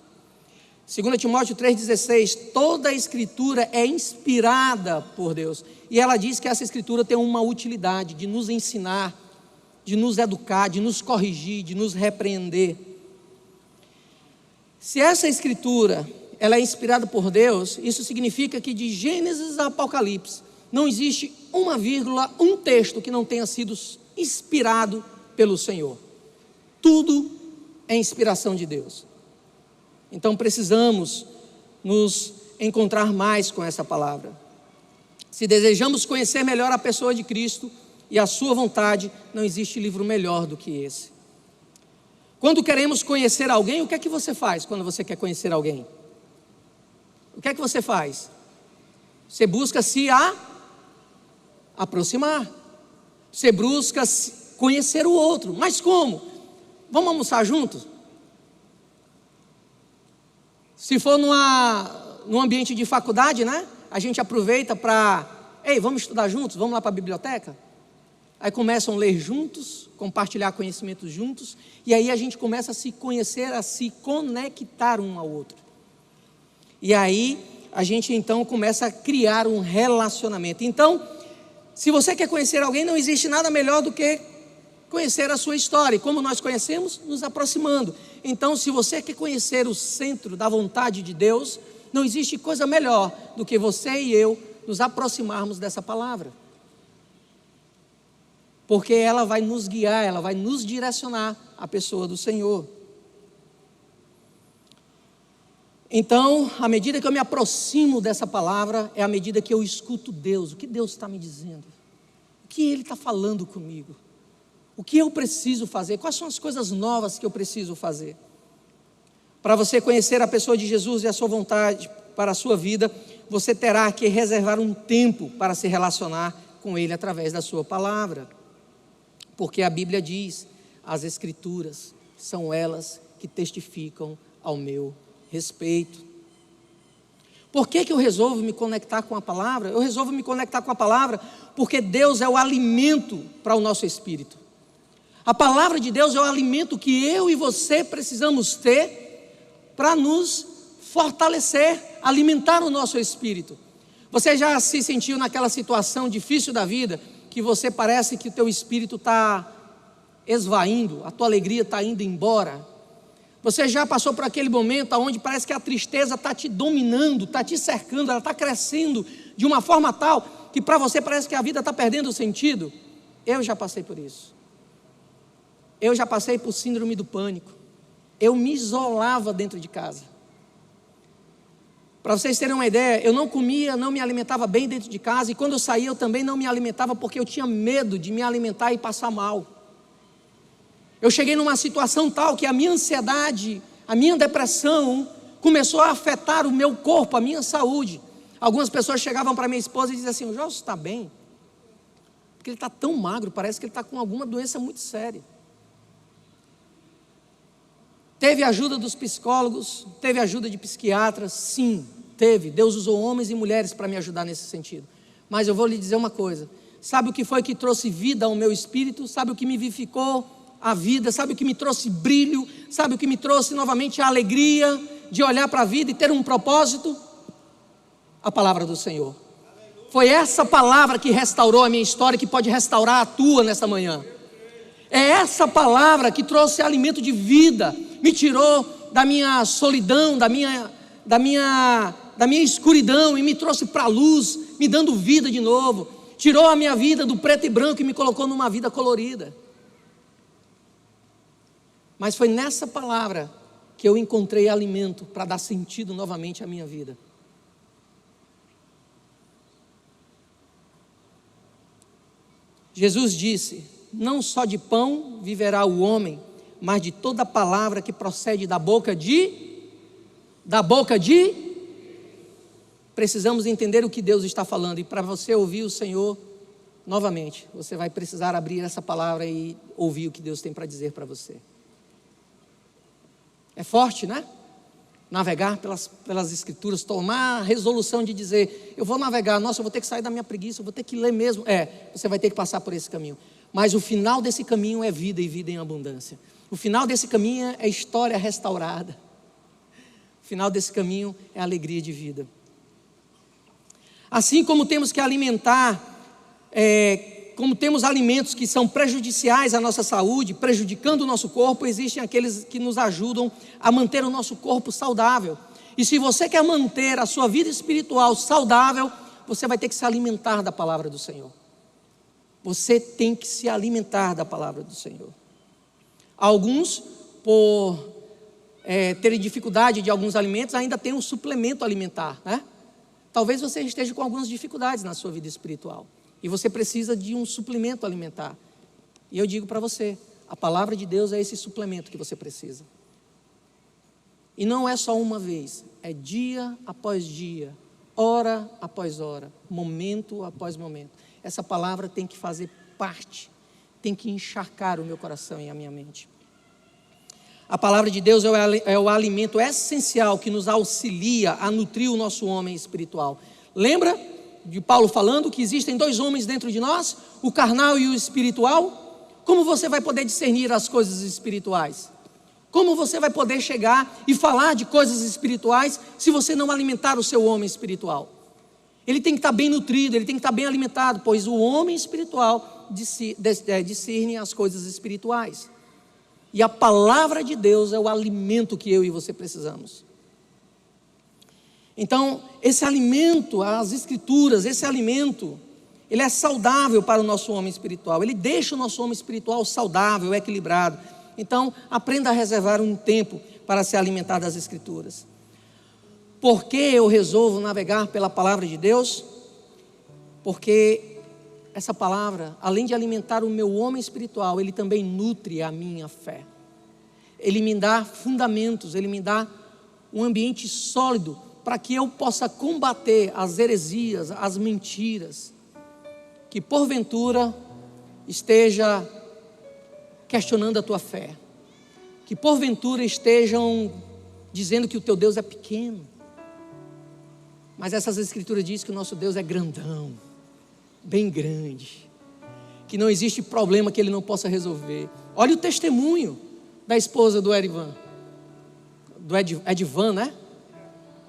2 Timóteo 3,16, toda a escritura é inspirada por Deus. E ela diz que essa escritura tem uma utilidade de nos ensinar, de nos educar, de nos corrigir, de nos repreender. Se essa escritura ela é inspirada por Deus, isso significa que de Gênesis a Apocalipse não existe uma vírgula, um texto que não tenha sido inspirado pelo Senhor. Tudo é inspiração de Deus. Então precisamos nos encontrar mais com essa palavra. Se desejamos conhecer melhor a pessoa de Cristo e a sua vontade, não existe livro melhor do que esse. Quando queremos conhecer alguém, o que é que você faz quando você quer conhecer alguém? O que é que você faz? Você busca se aproximar. Você busca conhecer o outro. Mas como? Vamos almoçar juntos? Se for num ambiente de faculdade, né? A gente aproveita para, vamos estudar juntos? Vamos lá para a biblioteca? Aí começam a ler juntos, compartilhar conhecimentos juntos, e aí a gente começa a se conhecer, a se conectar um ao outro. E aí a gente então começa a criar um relacionamento. Então, se você quer conhecer alguém, não existe nada melhor do que conhecer a sua história. E como nós conhecemos? Nos aproximando. Então, se você quer conhecer o centro da vontade de Deus, não existe coisa melhor do que você e eu nos aproximarmos dessa palavra. Porque ela vai nos guiar, ela vai nos direcionar à pessoa do Senhor. Então, à medida que eu me aproximo dessa palavra, é à medida que eu escuto Deus. O que Deus está me dizendo? O que Ele está falando comigo? O que eu preciso fazer? Quais são as coisas novas que eu preciso fazer? Para você conhecer a pessoa de Jesus e a sua vontade para a sua vida, você terá que reservar um tempo para se relacionar com Ele através da sua palavra. Porque a Bíblia diz, as Escrituras são elas que testificam ao meu respeito. Por que eu resolvo me conectar com a palavra? Eu resolvo me conectar com a palavra porque Deus é o alimento para o nosso espírito. A palavra de Deus é o alimento que eu e você precisamos ter para nos fortalecer, alimentar o nosso espírito. Você já se sentiu naquela situação difícil da vida, que você parece que o teu espírito está esvaindo, a tua alegria está indo embora? Você já passou por aquele momento onde parece que a tristeza está te dominando, está te cercando, ela está crescendo de uma forma tal que para você parece que a vida está perdendo o sentido? Eu já passei por isso. Eu já passei por síndrome do pânico. Eu me isolava dentro de casa. Para vocês terem uma ideia, eu não comia, não me alimentava bem dentro de casa, e quando eu saía eu também não me alimentava porque eu tinha medo de me alimentar e passar mal. Eu cheguei numa situação tal que a minha ansiedade, a minha depressão começou a afetar o meu corpo, a minha saúde. Algumas pessoas chegavam para minha esposa e diziam assim: o Jorge está bem? Porque ele está tão magro, parece que ele está com alguma doença muito séria. Teve ajuda dos psicólogos, teve ajuda de psiquiatras, sim, teve. Deus usou homens e mulheres para me ajudar nesse sentido. Mas eu vou lhe dizer uma coisa: sabe o que foi que trouxe vida ao meu espírito? Sabe o que me vivificou a vida? Sabe o que me trouxe brilho? Sabe o que me trouxe novamente a alegria de olhar para a vida e ter um propósito? A palavra do Senhor. Foi essa palavra que restaurou a minha história, que pode restaurar a tua nessa manhã. É essa palavra que trouxe alimento de vida, me tirou da minha solidão, da minha escuridão e me trouxe para a luz, me dando vida de novo. Tirou a minha vida do preto e branco e me colocou numa vida colorida. Mas foi nessa palavra que eu encontrei alimento para dar sentido novamente à minha vida. Jesus disse: não só de pão viverá o homem, mas de toda palavra que procede da boca de... Precisamos entender o que Deus está falando. E para você ouvir o Senhor novamente, você vai precisar abrir essa palavra e ouvir o que Deus tem para dizer para você. É forte, né? Navegar pelas escrituras, tomar a resolução de dizer: eu vou navegar, nossa, eu vou ter que sair da minha preguiça, eu vou ter que ler mesmo. Você vai ter que passar por esse caminho. Mas o final desse caminho é vida, e vida em abundância. O final desse caminho é história restaurada. O final desse caminho é alegria de vida. Assim como temos que alimentar, como temos alimentos que são prejudiciais à nossa saúde, prejudicando o nosso corpo, existem aqueles que nos ajudam a manter o nosso corpo saudável. E se você quer manter a sua vida espiritual saudável, você vai ter que se alimentar da palavra do Senhor. Você tem que se alimentar da palavra do Senhor. Alguns, por terem dificuldade de alguns alimentos, ainda tem um suplemento alimentar, né? Talvez você esteja com algumas dificuldades na sua vida espiritual e você precisa de um suplemento alimentar. E eu digo para você, a palavra de Deus é esse suplemento que você precisa. E não é só uma vez, é dia após dia, hora após hora, momento após momento. Essa palavra tem que fazer parte, tem que encharcar o meu coração e a minha mente. A palavra de Deus é o alimento essencial que nos auxilia a nutrir o nosso homem espiritual. Lembra de Paulo falando que existem dois homens dentro de nós, o carnal e o espiritual? Como você vai poder discernir as coisas espirituais? Como você vai poder chegar e falar de coisas espirituais se você não alimentar o seu homem espiritual? Ele tem que estar bem nutrido, ele tem que estar bem alimentado, pois o homem espiritual discerne as coisas espirituais. E a palavra de Deus é o alimento que eu e você precisamos. Então, esse alimento, as escrituras, esse alimento, ele é saudável para o nosso homem espiritual. Ele deixa o nosso homem espiritual saudável, equilibrado. Então, aprenda a reservar um tempo para se alimentar das escrituras. Por que eu resolvo navegar pela palavra de Deus? Porque essa palavra, além de alimentar o meu homem espiritual, ele também nutre a minha fé. Ele me dá fundamentos, ele me dá um ambiente sólido para que eu possa combater as heresias, as mentiras, que porventura esteja questionando a tua fé, que porventura estejam dizendo que o teu Deus é pequeno. Mas essas escrituras dizem que o nosso Deus é grandão, bem grande, que não existe problema que ele não possa resolver. Olha o testemunho da esposa do Edivan, né?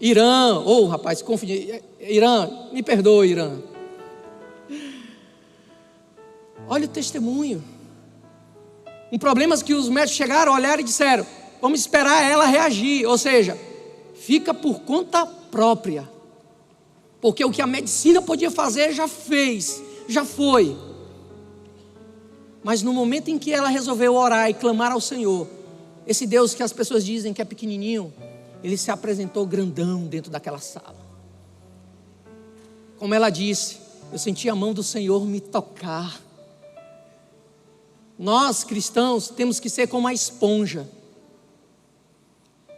Irã, rapaz, confundi. Irã, me perdoe, Irã. Olha o testemunho. Um problema que os médicos chegaram, olharam e disseram: vamos esperar ela reagir, ou seja, fica por conta própria. Porque o que a medicina podia fazer já fez, já foi. Mas no momento em que ela resolveu orar e clamar ao Senhor, esse Deus que as pessoas dizem que é pequenininho, ele se apresentou grandão dentro daquela sala. Como ela disse, eu senti a mão do Senhor me tocar. Nós cristãos temos que ser como uma esponja.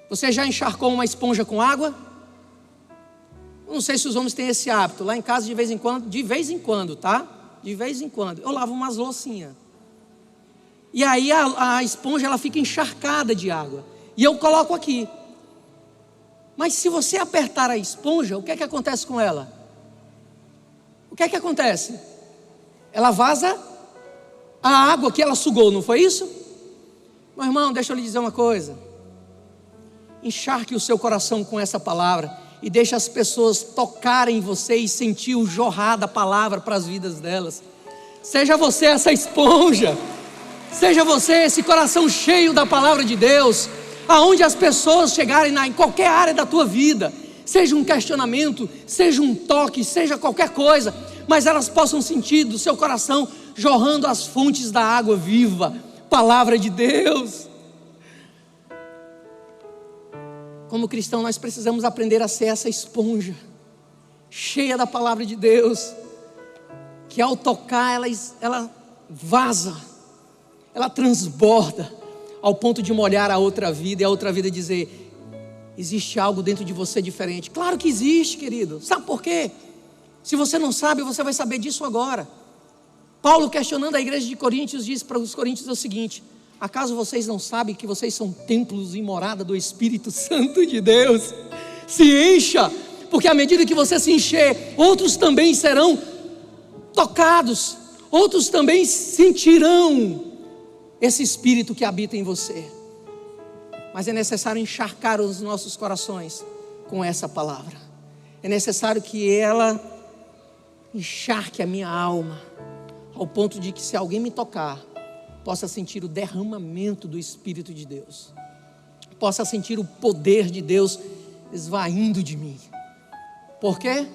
Você já encharcou uma esponja com água? Eu não sei se os homens têm esse hábito. Lá em casa de vez em quando, tá? De vez em quando, eu lavo umas loucinhas. E aí a esponja ela fica encharcada de água. e eu coloco aqui. Mas se você apertar a esponja, o que é que acontece com ela? O que é que acontece? Ela vaza a água que ela sugou, não foi isso? Meu irmão, deixa eu lhe dizer uma coisa. Encharque o seu coração com essa palavra e deixe as pessoas tocarem em você e sentir o jorrar da palavra para as vidas delas. Seja você essa esponja, seja você esse coração cheio da palavra de Deus, aonde as pessoas chegarem em qualquer área da tua vida, seja um questionamento, seja um toque, seja qualquer coisa, mas elas possam sentir do seu coração jorrando as fontes da água viva, palavra de Deus. Como cristão, nós precisamos aprender a ser essa esponja, cheia da palavra de Deus, que ao tocar ela vaza, ela transborda, ao ponto de molhar a outra vida, e a outra vida dizer: existe algo dentro de você diferente. Claro que existe, querido. Sabe por quê? Se você não sabe, você vai saber disso agora. Paulo, questionando a igreja de Coríntios, diz para os coríntios o seguinte: acaso vocês não sabem que vocês são templos e morada do Espírito Santo de Deus? Se encha, porque à medida que você se encher, outros também serão tocados, outros também sentirão esse Espírito que habita em você. Mas é necessário encharcar os nossos corações com essa palavra. É necessário que ela encharque a minha alma, ao ponto de que, se alguém me tocar, possa sentir o derramamento do Espírito de Deus, possa sentir o poder de Deus esvaindo de mim. Por quê?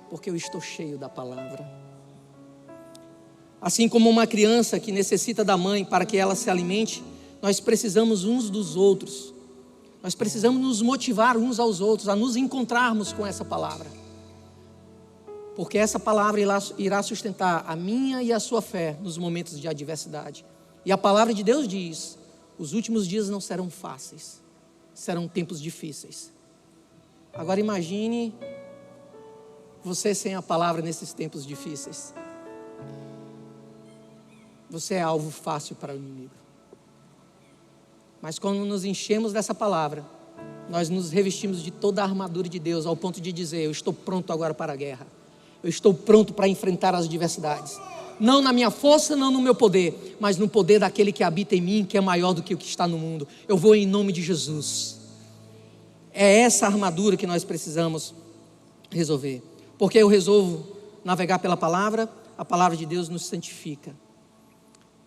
Porque eu estou cheio da palavra. Assim como uma criança que necessita da mãe para que ela se alimente, nós precisamos uns dos outros. Nós precisamos nos motivar uns aos outros a nos encontrarmos com essa palavra, porque essa palavra irá sustentar a minha e a sua fé nos momentos de adversidade. E a palavra de Deus diz: os últimos dias não serão fáceis, serão tempos difíceis. Agora imagine você sem a palavra nesses tempos difíceis. Você é alvo fácil para o inimigo. Mas quando nos enchemos dessa palavra, nós nos revestimos de toda a armadura de Deus, ao ponto de dizer: eu estou pronto agora para a guerra, eu estou pronto para enfrentar as adversidades, não na minha força, não no meu poder, mas no poder daquele que habita em mim, que é maior do que o que está no mundo. Eu vou em nome de Jesus. É essa armadura que nós precisamos resolver, porque eu resolvo navegar pela palavra, a palavra de Deus nos santifica.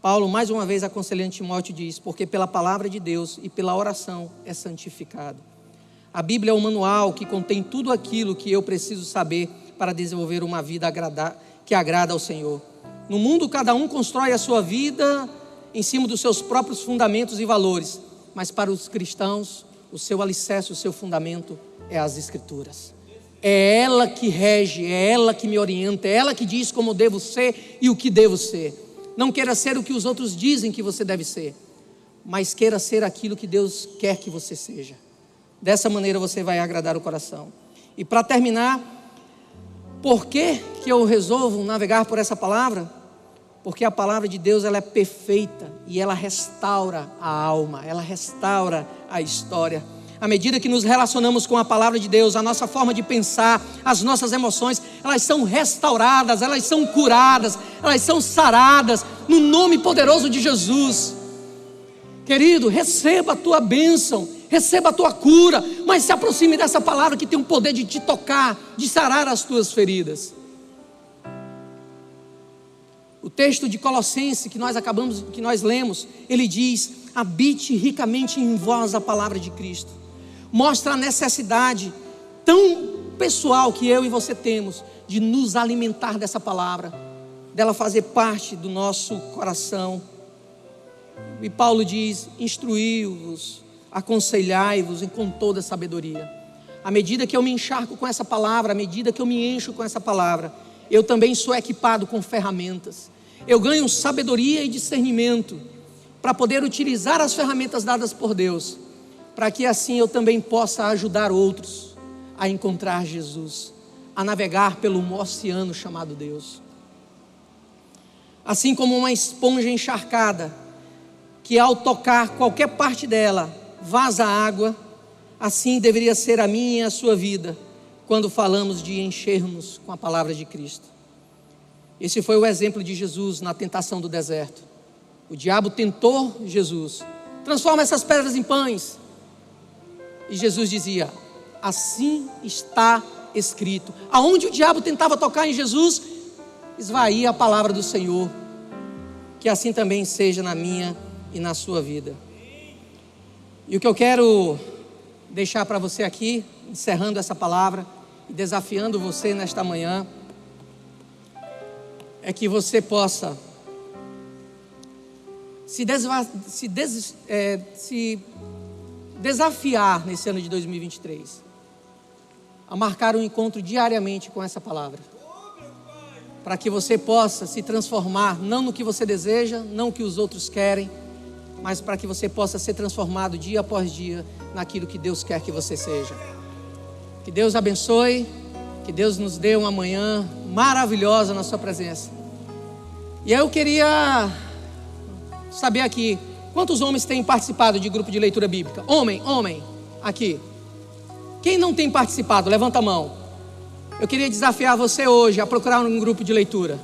Paulo, mais uma vez, aconselhando Timóteo, diz: porque pela palavra de Deus e pela oração é santificado. A Bíblia é o manual que contém tudo aquilo que eu preciso saber para desenvolver uma vida que agrada ao Senhor. No mundo, cada um constrói a sua vida em cima dos seus próprios fundamentos e valores, mas para os cristãos, o seu alicerce, o seu fundamento é as Escrituras. É ela que rege, é ela que me orienta, é ela que diz como devo ser e o que devo ser. Não queira ser o que os outros dizem que você deve ser, mas queira ser aquilo que Deus quer que você seja. Dessa maneira você vai agradar o coração. E para terminar, por que eu resolvo navegar por essa palavra? Porque a palavra de Deus, ela é perfeita e ela restaura a alma, ela restaura a história. À medida que nos relacionamos com a palavra de Deus, a nossa forma de pensar, as nossas emoções, elas são restauradas, elas são curadas, elas são saradas, no nome poderoso de Jesus. Querido, receba a tua bênção, receba a tua cura, mas se aproxime dessa palavra que tem o poder de te tocar, de sarar as tuas feridas. O texto de Colossenses que nós lemos, ele diz: habite ricamente em vós a palavra de Cristo. Mostra a necessidade tão pessoal que eu e você temos de nos alimentar dessa palavra, dela fazer parte do nosso coração. E Paulo diz: instruí-vos, aconselhai-vos com toda sabedoria. À medida que eu me encharco com essa palavra, à medida que eu me encho com essa palavra, eu também sou equipado com ferramentas. Eu ganho sabedoria e discernimento para poder utilizar as ferramentas dadas por Deus, para que assim eu também possa ajudar outros a encontrar Jesus, a navegar pelo oceano chamado Deus. Assim como uma esponja encharcada, que ao tocar qualquer parte dela, vaza água, assim deveria ser a minha e a sua vida, quando falamos de enchermos com a palavra de Cristo. Esse foi o exemplo de Jesus na tentação do deserto. O diabo tentou Jesus: transforma essas pedras em pães. E Jesus dizia: assim está escrito. Aonde o diabo tentava tocar em Jesus, esvaía a palavra do Senhor. Que assim também seja na minha e na sua vida. E o que eu quero deixar para você aqui, encerrando essa palavra e desafiando você nesta manhã, é que você possa se desafiar nesse ano de 2023 a marcar um encontro diariamente com essa palavra, para que você possa se transformar, não no que você deseja, não no que os outros querem, mas para que você possa ser transformado dia após dia naquilo que Deus quer que você seja. Que Deus abençoe, que Deus nos dê uma manhã maravilhosa na sua presença. E eu queria saber aqui, quantos homens têm participado de grupo de leitura bíblica? Homem, aqui. Quem não tem participado, levanta a mão. Eu queria desafiar você hoje a procurar um grupo de leitura.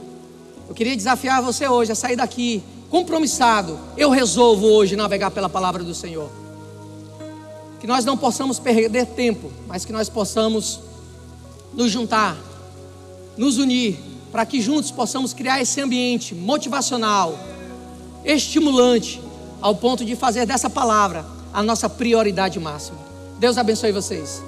Eu queria desafiar você hoje a sair daqui compromissado. Eu resolvo hoje navegar pela palavra do Senhor. Que nós não possamos perder tempo, mas que nós possamos nos juntar, nos unir, para que juntos possamos criar esse ambiente motivacional, estimulante, ao ponto de fazer dessa palavra a nossa prioridade máxima. Deus abençoe vocês.